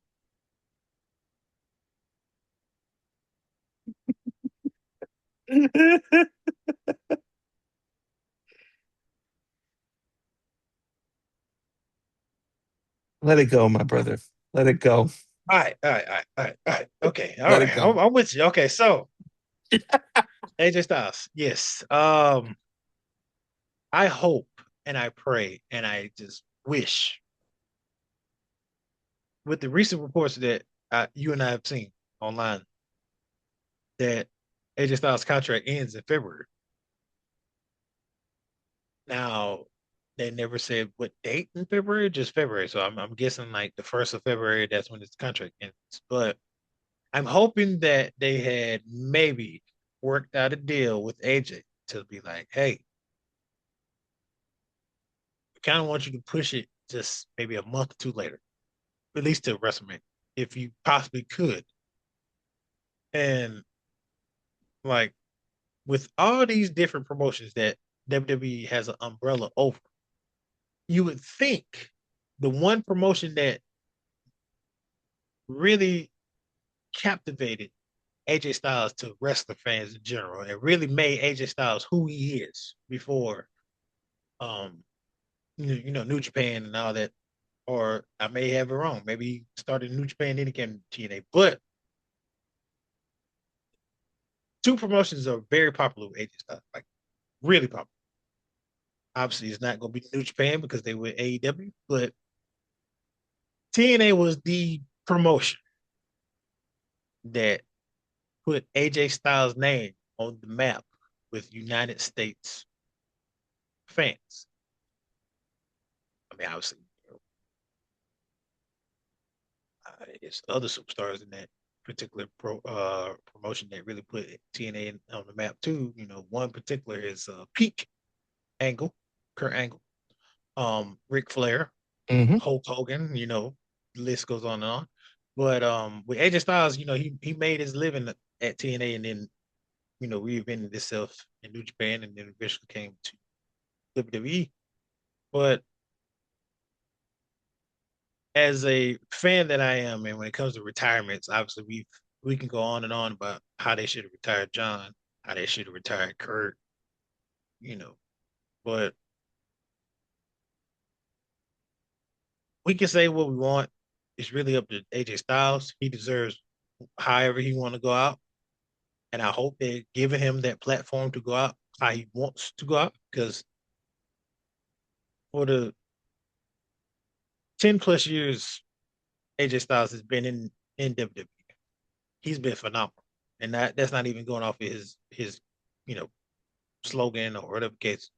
Let it go, my brother. Let it go. All right, all right, all right, all right, all right. Okay, all Let it right. I'm, go. I'm with you. Okay, so AJ Styles, yes. I hope and I pray and I just wish with the recent reports that you and I have seen online that AJ Styles' contract ends in February. Now, they never said what date in February, just February. So I'm guessing like the 1st of February, that's when his contract ends. But I'm hoping that they had maybe worked out a deal with AJ to be like, hey, we kind of want you to push it just maybe a month or two later, at least to WrestleMania, if you possibly could. And like with all these different promotions that WWE has an umbrella over, you would think the one promotion that really captivated AJ Styles to wrestler fans in general and really made AJ Styles who he is before um New Japan and all that. Or I may have it wrong. Maybe he started New Japan, then he came to TNA. But two promotions are very popular with AJ Styles, like really popular. Obviously, it's not going to be New Japan because they were AEW, but TNA was the promotion that put AJ Styles' name on the map with United States fans. I mean, obviously, it's other superstars in that particular promotion that really put TNA on the map too. One particular is Peak Angle, Kurt Angle, Ric Flair, Hmm. Hulk Hogan. The list goes on and on. But with AJ Styles, he made his living at TNA and then reinvented himself in New Japan and then eventually came to WWE. But as a fan that I am, and when it comes to retirements, obviously we can go on and on about how they should have retired John, how they should have retired Kurt, you know. But we can say what we want. It's really up to AJ Styles. He deserves however he want to go out, and I hope they're giving him that platform to go out how he wants to go out. Because for the 10 plus years AJ Styles has been in WWE, he's been phenomenal, and that's not even going off of his you know slogan or whatever case,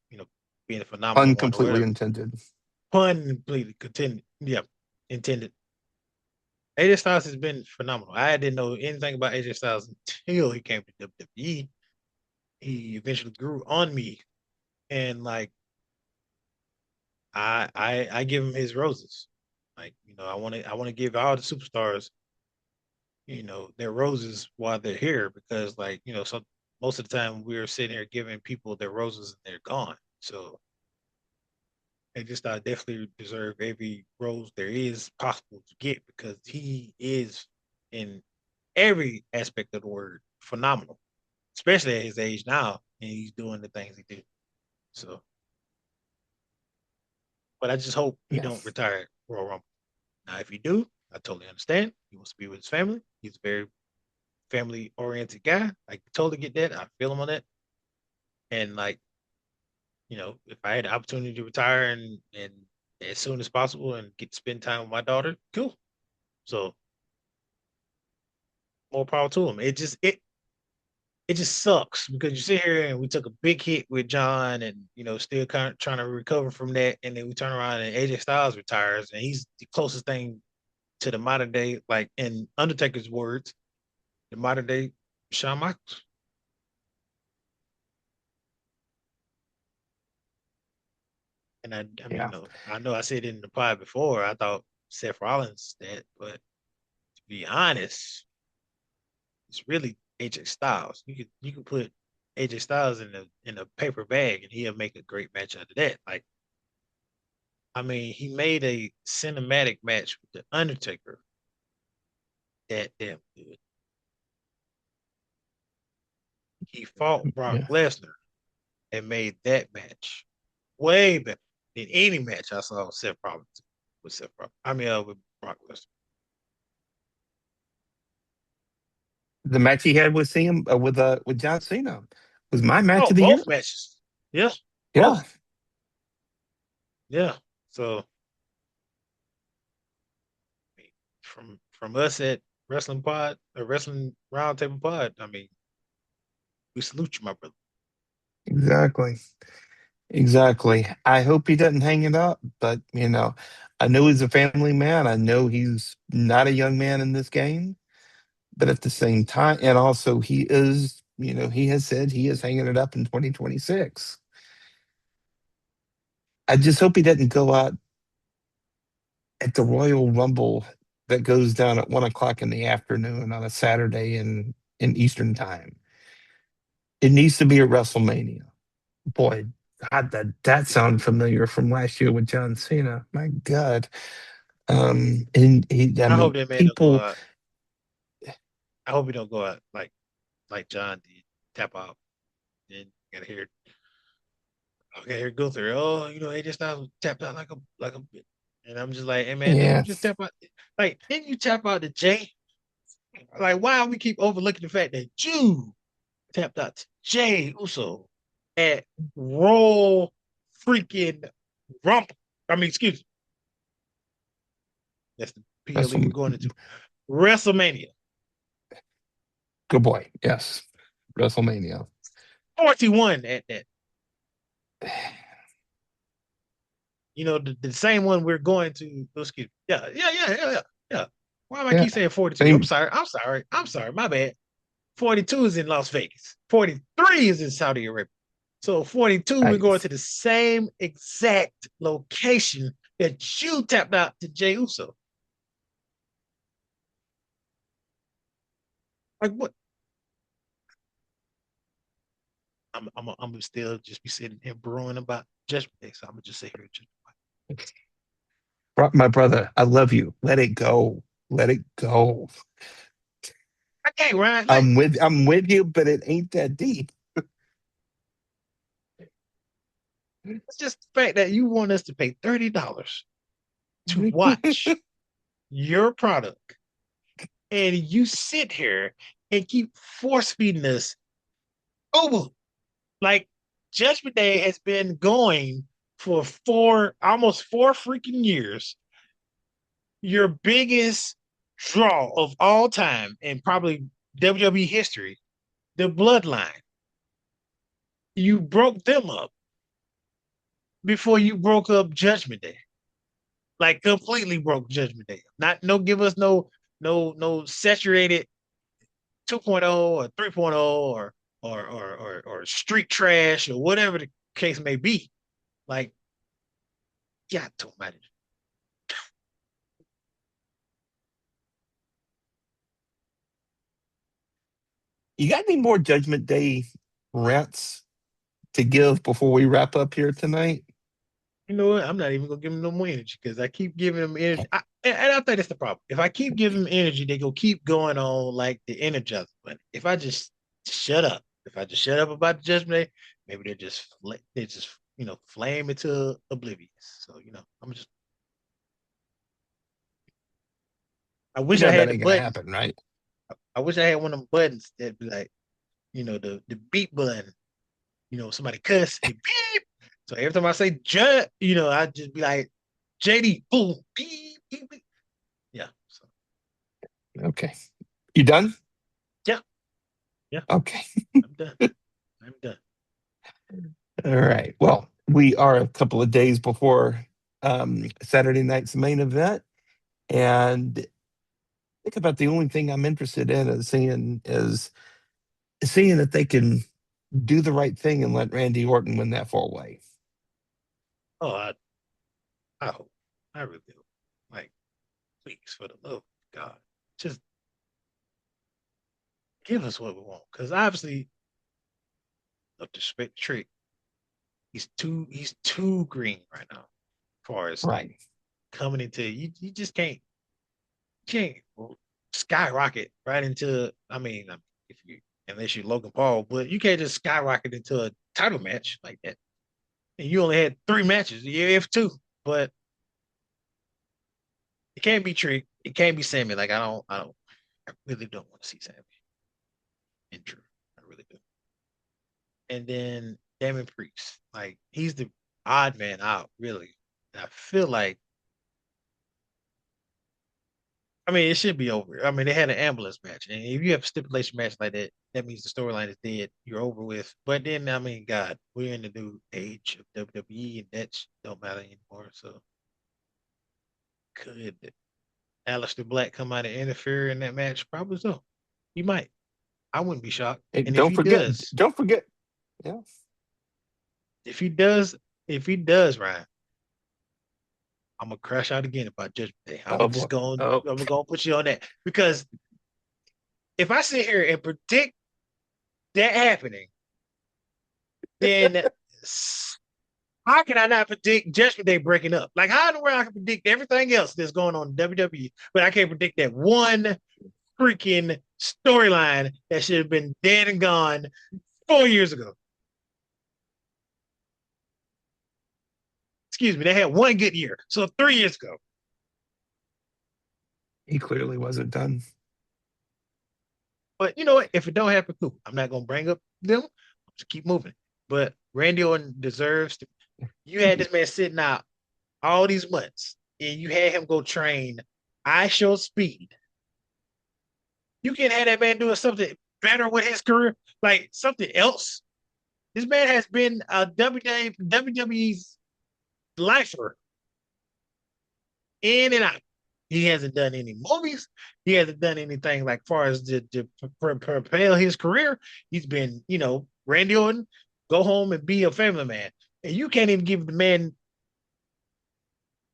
being a phenomenal Pun one or completely whatever. intended. Pun completely contended. Yeah, intended. AJ Styles has been phenomenal. I didn't know anything about AJ Styles until he came to WWE. He eventually grew on me, and like I give him his roses. Like I want to give all the superstars their roses while they're here because so most of the time we're sitting here giving people their roses and they're gone. So they just definitely deserve every rose there is possible to get because he is in every aspect of the word phenomenal, especially at his age now, and he's doing the things he did. So, but I just hope he Yeah. don't retire at Royal Rumble. Now, if he do, I totally understand. He wants to be with his family. He's a very family oriented guy. I totally get that. I feel him on that. And if I had the opportunity to retire and as soon as possible and get to spend time with my daughter, cool. So more power to him. It just it just sucks because you sit here and we took a big hit with John and still kind of trying to recover from that, and then we turn around and AJ Styles retires, and he's the closest thing to the modern day, like in Undertaker's words, the modern day Shawn Michaels. And I mean, Yeah. I know I said it in the pod before. I thought Seth Rollins that, but to be honest, it's really AJ Styles. You could put AJ Styles in a paper bag and he'll make a great match out of that. Like, I mean, he made a cinematic match with the Undertaker that damn good. He fought Brock Yeah. Lesnar and made that match way better than any match I saw Seth Rollins with Seth Rollins. I mean, with Brock Lesnar. The match he had with with John Cena was my match Oh, of the year. both matches. Yes, Yeah, both. Yeah. So from us at Wrestling Pod or Wrestling Roundtable Pod, I mean, we salute you, my brother. exactly. Exactly. I hope he doesn't hang it up, but I know he's a family man. I know he's not a young man in this game, but at the same time, and also he is, he has said he is hanging it up in 2026. I just hope he doesn't go out at the Royal Rumble that goes down at 1 o'clock in the afternoon on a Saturday in Eastern time. It needs to be at WrestleMania. Boy, God, that sounds familiar from last year with John Cena. My God. And I I hope mean, that man don't go people, out. I hope he don't go out like John did, tap out. Then gotta hear okay, go through. Oh, AJ Styles tapped out like a bit. And I'm just like, hey man, didn't you yeah, just tap out? Like, didn't you tap out to Jay? Like, why we keep overlooking the fact that you tapped out to Jay Uso at Royal freaking Rumble? I mean, excuse me. That's the PLE we're Wrestle, going into. WrestleMania. good boy. Yes, WrestleMania. 41 at that. The same one we're going to. Oh, excuse me. Yeah, yeah, yeah, yeah, yeah, yeah. Why do I Yeah, keep saying 42? I'm same. sorry. I'm sorry. I'm sorry. My bad. 42 is in Las Vegas. 43 is in Saudi Arabia. So 42, we're going Nice. to the same exact location that you tapped out to Jey Uso. Like what? I'm gonna still just be sitting here brewing about Judgment Day. So I'm gonna just sit here and just My brother, I love you. Let it go. Let it go. I can't Ryan. Like I'm with you, but it ain't that deep. it's just the fact that you want us to pay $30 to watch your product, and you sit here and keep force feeding us over. Like Judgment Day has been going for almost 4 freaking years. Your biggest draw of all time and probably WWE history, the Bloodline. You broke them up before you broke up Judgment Day. Like completely broke Judgment Day. Not no give us no saturated 2.0 or 3.0 or street trash or whatever the case may be. Like, yeah, too much. You got any more Judgment Day rants to give before we wrap up here tonight? You know what? I'm not even gonna give them no more energy because I keep giving them energy. And I think that's the problem. If I keep giving them energy, they go keep going on like the energizer. But if I just shut up, if I just shut up about the Judgment Day, maybe they just flame into oblivion. So I'm just. I You wish I know that had the ain't gonna buttons. happen, right? I wish I had one of them buttons that be like the beep button. Somebody cuss it beep. So every time I say Jud, I just be like JD boom beep beep beep. Yeah. So Okay. You done? yeah. Yeah, Okay. I'm done. I'm done. All right. Well, we are a couple of days before Saturday night's main event, and I think about the only thing I'm interested in is seeing that they can do the right thing and let Randy Orton win that four way. Oh, I hope. I really hope. Like, please, for the love of God, just give us what we want. Because obviously, of the spit trick, he's too green right now. As far as Right. coming into you just can't skyrocket right into. I mean, if you unless you're Logan Paul, but you can't just skyrocket into a title match like that. And you only had 3 matches. You have two, but it can't be Trick. It can't be Sammy. Like I really don't want to see Sammy in Drew. I really do. And then Damon Priest, like he's the odd man out, really. And I feel like, I mean, it should be over. I mean, they had an ambulance match, and if you have a stipulation match like that, that means the storyline is dead. You're over with. But then, I mean, God, we're in the new age of WWE, and that don't matter anymore. So, could Aleister Black come out and interfere in that match? Probably so. He might. I wouldn't be shocked. Hey, And if don't he forget, does, don't forget. Yeah. if he does, if he does, Ryan, I'm gonna crash out again about Judgment Day. I'm Oh gonna boy. just go. Oh, I'm gonna put you on that because if I sit here and predict that happening, then how can I not predict Judgment Day breaking up? Like how in the world I can predict everything else that's going on in WWE, but I can't predict that one freaking storyline that should have been dead and gone 4 years ago. Excuse me, they had one good year, so 3 years ago. he clearly wasn't done. But you know what? If it don't happen, cool. I'm not gonna bring up them. I'll just keep moving. But Randy Orton deserves to. You had this man sitting out all these months, and you had him go train I Show Speed. You can have that man doing something better with his career, like something else. This man has been a WWE's lifer in and out. He hasn't done any movies. He hasn't done anything like far as to propel his career. He's been, Randy Orton, go home and be a family man. And you can't even give the man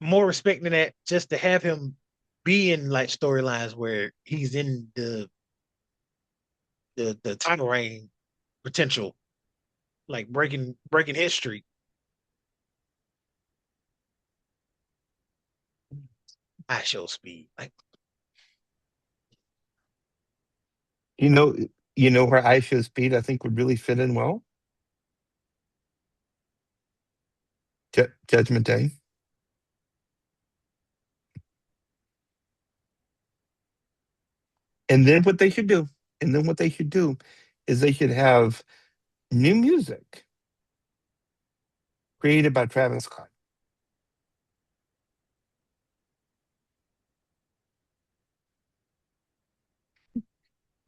more respect than that just to have him be in like storylines where he's in the title reign potential, like breaking history. I Show Speed. Like You know, where I Show Speed I think would really fit in well. Judgment Day. And then what they should do, and then what they should do is they should have new music created by Travis Scott.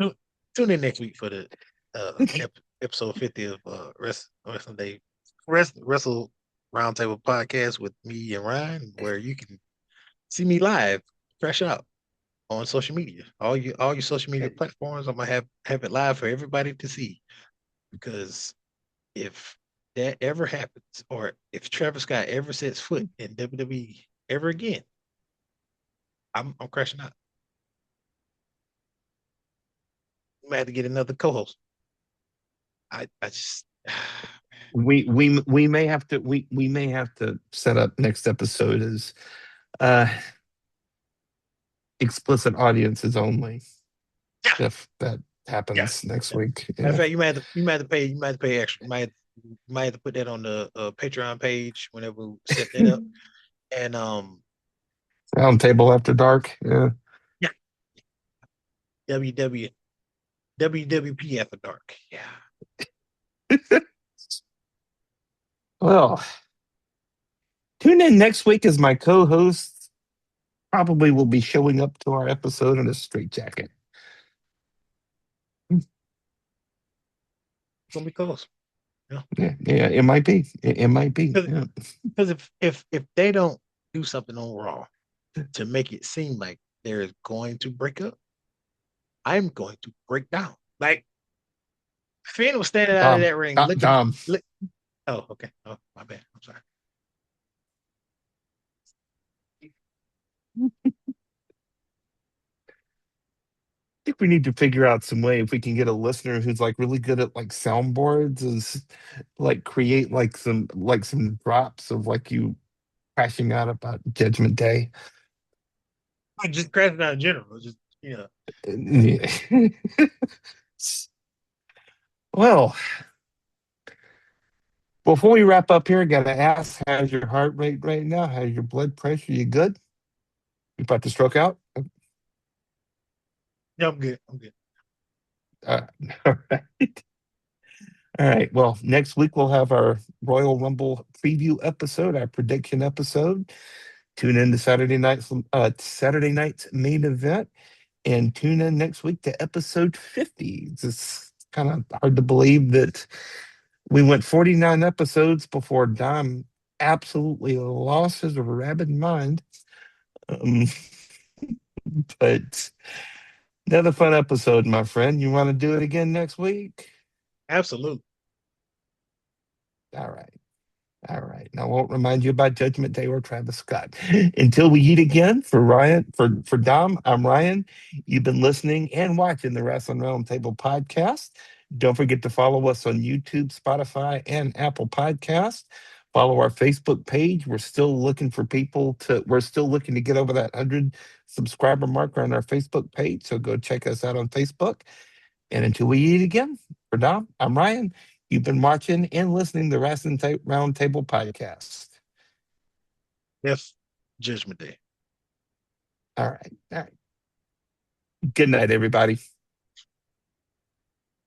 tune, tune in next week for the episode 50 of Wrestling Day Wrestle Roundtable podcast with me and Ryan, where you can see me live, fresh out on social media. All your social media platforms, I'm gonna have it live for everybody to see. Because if that ever happens, or if Travis Scott ever sets foot in WWE ever again, I'm crashing out. We might have to get another co-host. I just We may have to set up next episode as uh explicit audiences only yeah, if that yeah. happens next week. Matter of Yeah. fact, you might have to pay extra. You might have to put that on the Patreon page whenever we set that up. And Round table after dark. Yeah. yeah, WW WWP after dark. Yeah. Well, tune in next week as my co-host probably will be showing up to our episode in a straitjacket. It's gonna be close. You know, Yeah, yeah, it might be. It might be. because Yeah. if they don't do something on Raw to make it seem like they're going to break up, I'm going to break down. Like Finn was standing out of Dom, that ring looking. Dom. Look, oh, okay. Oh, my bad. I'm sorry. Think we need to figure out some way if we can get a listener who's like really good at like soundboards is like create like some drops of like you crashing out about Judgment Day. I just crashing out in general. Just you know, Yeah. Well, before we wrap up here, I gotta ask, how's your heart rate right now? How's your blood pressure? You good? You about to stroke out? yeah, I'm good. I'm good. Uh, all right. All right. Well, next week we'll have our Royal Rumble preview episode, our prediction episode. Tune in to Saturday night's main event, and tune in next week to episode 50. It's kind of hard to believe that we went 49 episodes before Dom absolutely lost his rabid mind. Um, but another fun episode, my friend. You want to do it again next week? Absolutely. All right. All right. Now I won't remind you about Judgment Day or Travis Scott. Until we eat again, for Dom, I'm Ryan. You've been listening and watching the Wrestling Roundtable podcast. Don't forget to follow us on YouTube, Spotify, and Apple Podcast. Follow our Facebook page. We're still looking to get over that 100 subscriber marker on our Facebook page. So go check us out on Facebook. And until we eat again, for Dom, I'm Ryan. You've been watching and listening to the Roundtable podcast. Yes. Judgment Day. All right. All right. Good night, everybody.